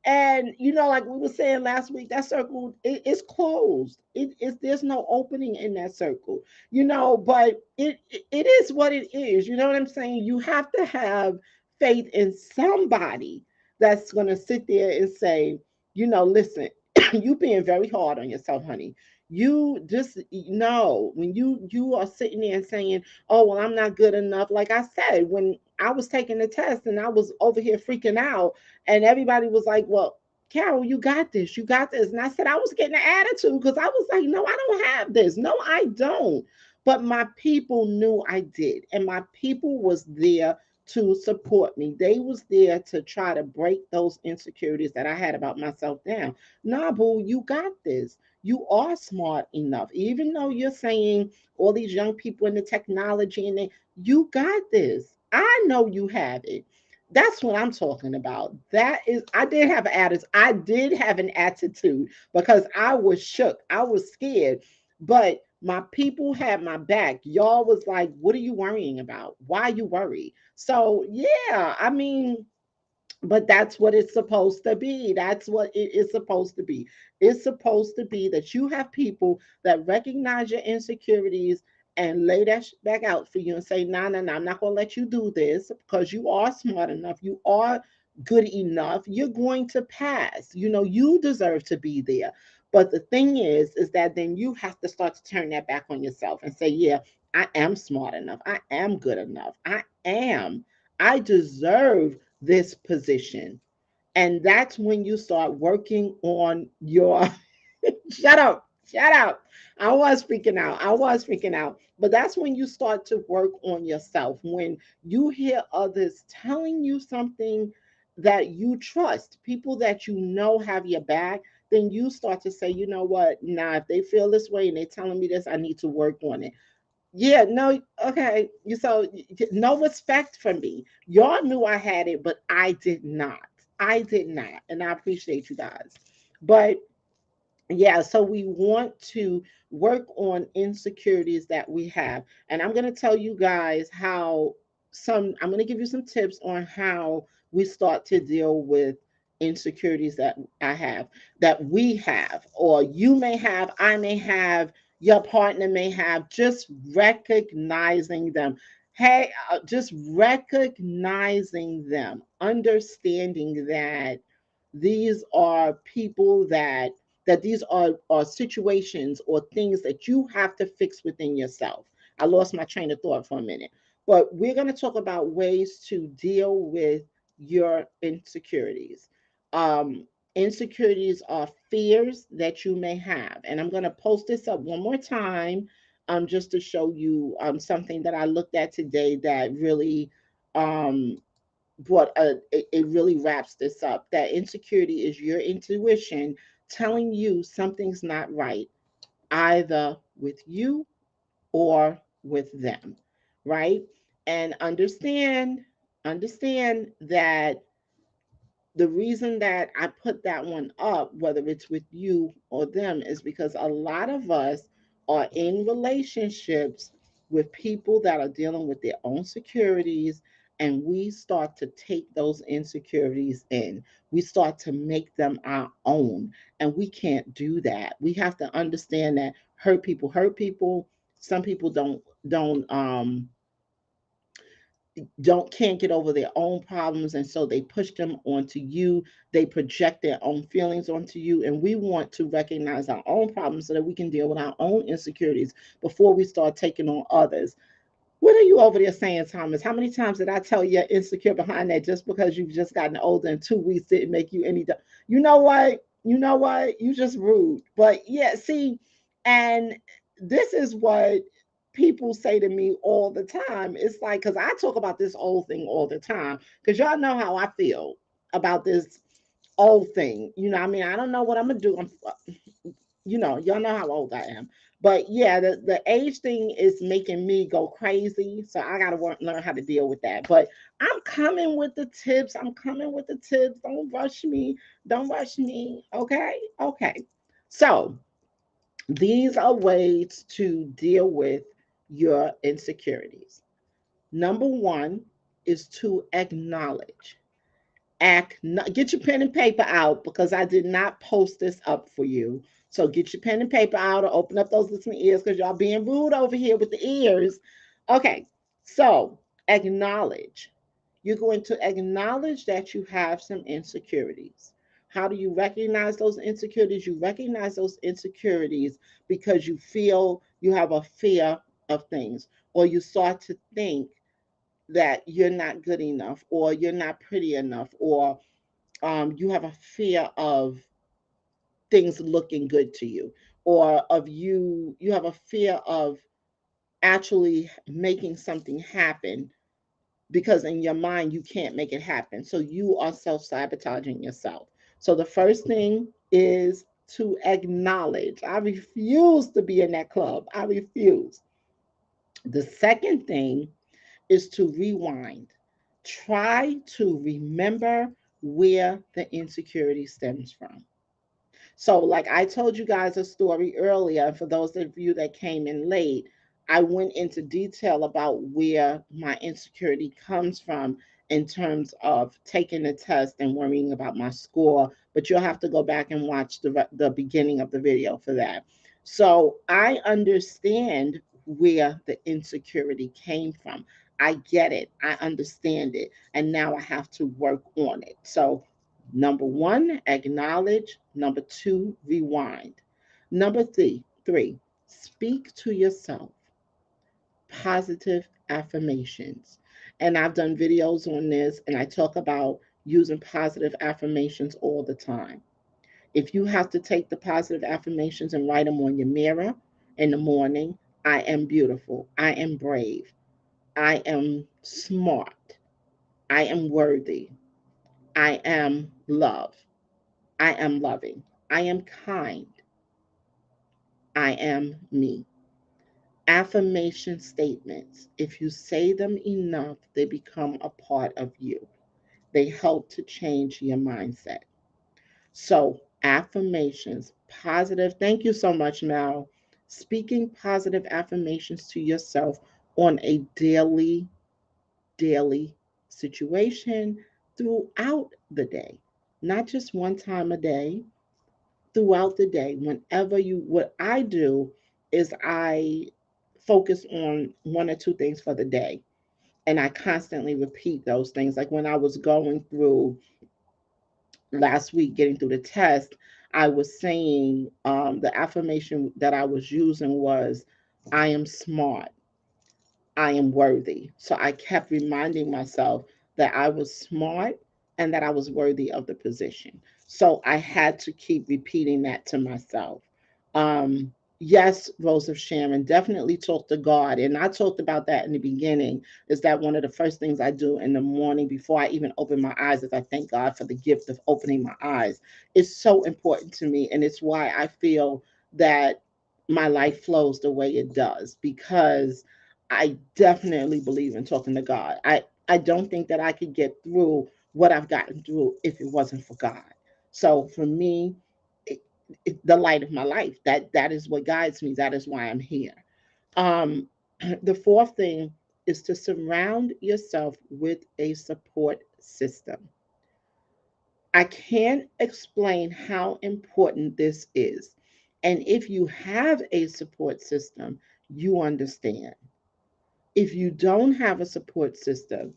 And like we were saying last week, that circle is closed. It is, there's no opening in that circle. But it is what it is. You know what I'm saying? You have to have faith in somebody that's gonna sit there and say, listen, you being very hard on yourself, honey. You just know when you are sitting there and saying, oh well, I'm not good enough. Like I said, when I was taking the test and I was over here freaking out, and everybody was like, well, Carol, you got this. You got this. And I said, I was getting an attitude because I was like, no, I don't have this. No, I don't. But my people knew I did, and my people was there to support me. They was there to try to break those insecurities that I had about myself down. Nah, boo, you got this. You are smart enough. Even though you're saying all these young people in the technology and you got this. I know you have it. That's what I'm talking about. That is, I did have an attitude. I did have an attitude because I was shook. I was scared. But my people had my back. Y'all was like, what are you worrying about? Why you worry? So yeah, I mean, but that's what it's supposed to be. That's what it is supposed to be. It's supposed to be that you have people that recognize your insecurities and lay that back out for you and say, no, no, no, I'm not going to let you do this because you are smart enough. You are good enough. You're going to pass. You know, you deserve to be there. But the thing is that then you have to start to turn that back on yourself and say, yeah, I am smart enough. I am good enough. I am. I deserve this position. And that's when you start working on your shut up, shut up. I was speaking out. I was speaking out. But that's when you start to work on yourself. When you hear others telling you something that you trust, people that you know have your back, then you start to say, you know what? Nah, if they feel this way and they're telling me this, I need to work on it. Yeah, no, okay. No respect for me. Y'all knew I had it, but I did not. I did not. And I appreciate you guys. But yeah, so we want to work on insecurities that we have. And I'm going to tell you guys I'm going to give you some tips on how we start to deal with insecurities that I have, that we have, or you may have, I may have, your partner may have, just recognizing them. Hey, just recognizing them, understanding that these are people that these are situations or things that you have to fix within yourself. I lost my train of thought for a minute. But we're going to talk about ways to deal with your insecurities. Insecurities are fears that you may have. And I'm going to post this up one more time just to show you something that I looked at today that really um, it really wraps this up, that insecurity is your intuition telling you something's not right, either with you or with them, right? And understand that the reason that I put that one up, whether it's with you or them, is because a lot of us are in relationships with people that are dealing with their own securities, and we start to take those insecurities in. We start to make them our own, and we can't do that. We have to understand that hurt people hurt people. Some people don't can't get over their own problems, and so they push them onto you. They project their own feelings onto you, and we want to recognize our own problems so that we can deal with our own insecurities before we start taking on others. What are you over there saying, Thomas? How many times did I tell you you're insecure behind that just because you've just gotten older and 2 weeks didn't make you any? You know what? You know what? You just rude. But yeah, see, and this is what people say to me all the time. It's like, because I talk about this old thing all the time, because y'all know how I feel about this old thing. You know, I mean, I don't know what I'm going to do. Y'all know how old I am. But yeah, the age thing is making me go crazy. So I got to learn how to deal with that. But I'm coming with the tips. I'm coming with the tips. Don't rush me. Don't rush me. Okay. Okay. So these are ways to deal with your insecurities. Number one is to acknowledge. Get your pen and paper out because I did not post this up for you. So get your pen and paper out or open up those listening ears because y'all being rude over here with the ears. Okay, so acknowledge. You're going to acknowledge that you have some insecurities. How do you recognize those insecurities? You recognize those insecurities because you feel you have a fear of things, or you start to think that you're not good enough, or you're not pretty enough, or you have a fear of things looking good to you, or of you have a fear of actually making something happen, because in your mind you can't make it happen. So you are self-sabotaging yourself. So the first thing is to acknowledge. I refuse to be in that club. I refuse. The second thing is to rewind. Try to remember where the insecurity stems from. So, like I told you guys a story earlier, for those of you that came in late, I went into detail about where my insecurity comes from in terms of taking the test and worrying about my score. But you'll have to go back and watch the beginning of the video for that. So, I understand where the insecurity came from. I get it, I understand it, and now I have to work on it. So, number one, acknowledge. Number two, rewind. Number three, speak to yourself. Positive affirmations. And I've done videos on this, and I talk about using positive affirmations all the time. If you have to take the positive affirmations and write them on your mirror in the morning, I am beautiful. I am brave. I am smart. I am worthy. I am love. I am loving. I am kind. I am me. Affirmation statements. If you say them enough, they become a part of you. They help to change your mindset. So, affirmations, positive. Thank you so much, Mel. Speaking positive affirmations to yourself on a daily situation throughout the day, not just one time a day, throughout the day. Whenever you, what I do is I focus on one or two things for the day, and I constantly repeat those things. Like when I was going through last week, getting through the test, I was saying, the affirmation that I was using was, I am smart, I am worthy. So I kept reminding myself that I was smart and that I was worthy of the position. So I had to keep repeating that to myself. Yes, Rose of Sharon, definitely talk to God. And I talked about that in the beginning. Is that one of the first things I do in the morning before I even open my eyes is I thank God for the gift of opening my eyes. It's so important to me. And it's why I feel that my life flows the way it does, because I definitely believe in talking to God. I don't think that I could get through what I've gotten through if it wasn't for God. So for me, it, the light of my life, that is what guides me. That is why I'm here. Um, the fourth thing is to surround yourself with a support system. I can't explain how important this is. And if you have a support system, you understand. If you don't have a support system,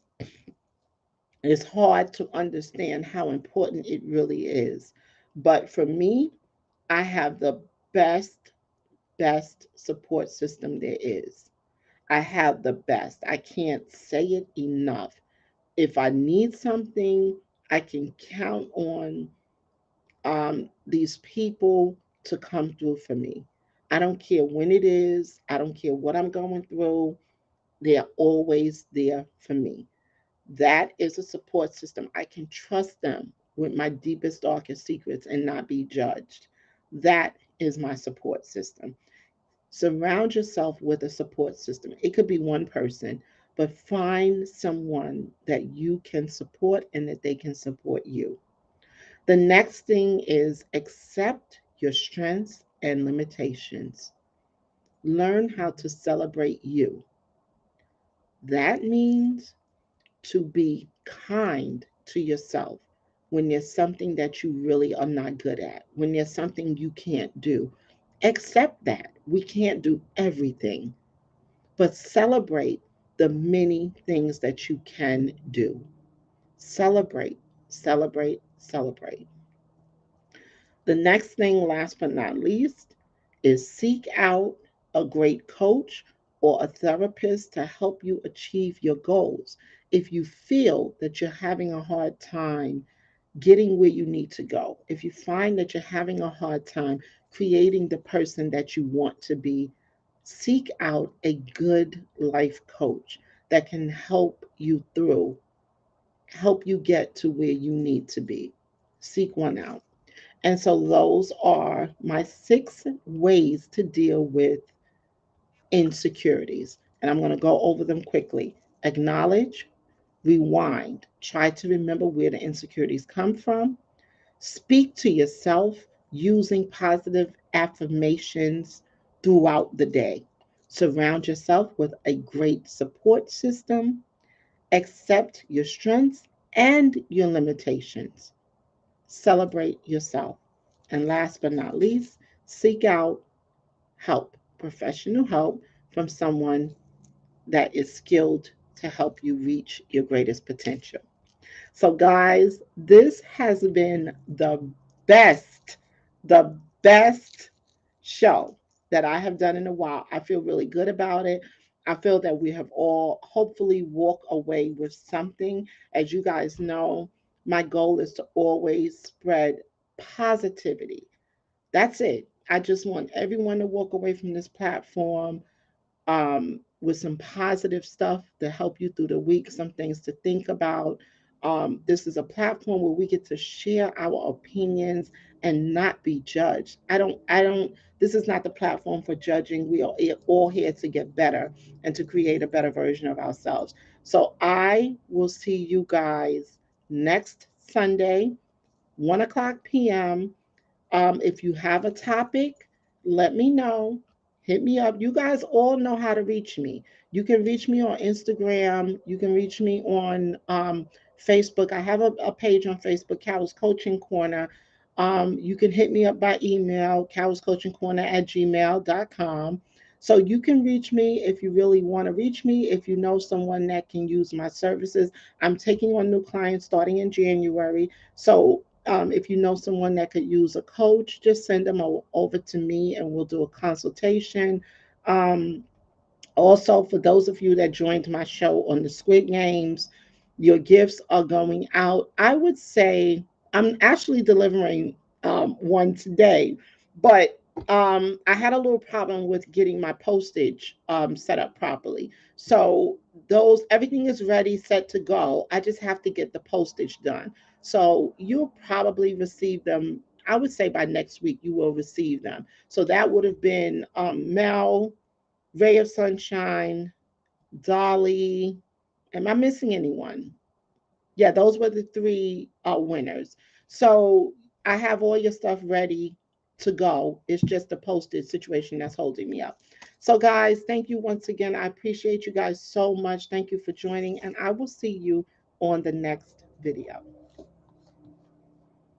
it's hard to understand how important it really is. But for me, I have the best, best support system there is. I have the best. I can't say it enough. If I need something, I can count on these people to come through for me. I don't care when it is, I don't care what I'm going through, they're always there for me. That is a support system. I can trust them with my deepest, darkest secrets and not be judged. That is my support system. Surround yourself with a support system. It could be one person, but find someone that you can support and that they can support you. The next thing is accept your strengths and limitations. Learn how to celebrate you. That means to be kind to yourself when there's something that you really are not good at, when there's something you can't do. Accept that. We can't do everything, but celebrate the many things that you can do. Celebrate, celebrate, celebrate. The next thing, last but not least, is seek out a great coach or a therapist to help you achieve your goals. If you feel that you're having a hard time getting where you need to go, if you find that you're having a hard time creating the person that you want to be, Seek out a good life coach that can help you get to where you need to be. Seek one out. And so those are my 6 ways to deal with insecurities. And I'm going to go over them quickly. Acknowledge, rewind, try to remember where the insecurities come from. Speak to yourself using positive affirmations throughout the day. Surround yourself with a great support system. Accept your strengths and your limitations. Celebrate yourself. And last but not least, seek out help, professional help from someone that is skilled to help you reach your greatest potential. So, guys, this has been best, the best show that I have done in a while. I feel really good about it. I feel that we have all hopefully walk away with something. As you guys know, my goal is to always spread positivity. That's it. I just want everyone to walk away from this platform with some positive stuff to help you through the week, some things to think about. This is a platform where we get to share our opinions and not be judged. This is not the platform for judging. We are all here to get better and to create a better version of ourselves. So I will see you guys next Sunday, 1 o'clock p.m. If you have a topic, let me know. Hit me up. You guys all know how to reach me. You can reach me on Instagram. You can reach me on Facebook. I have a page on Facebook, Carol's Coaching Corner. You can hit me up by email, carolscoachingcorner@gmail.com. So you can reach me if you really want to reach me. If you know someone that can use my services, I'm taking on new clients starting in January. So if you know someone that could use a coach, just send them over to me and we'll do a consultation. Um, Also, for those of you that joined my show on the Squid Games, your gifts are going out. I would say I'm actually delivering one today, but I had a little problem with getting my postage set up properly. So those everything is ready, set to go. I just have to get the postage done. So you'll probably receive them. I would say by next week you will receive them. So that would have been Mel, Ray of Sunshine, Dolly. Am I missing anyone? Yeah, those were the 3 winners. So I have all your stuff ready to go. It's just the postage situation that's holding me up. So, guys, thank you once again. I appreciate you guys so much. Thank you for joining, and I will see you on the next video.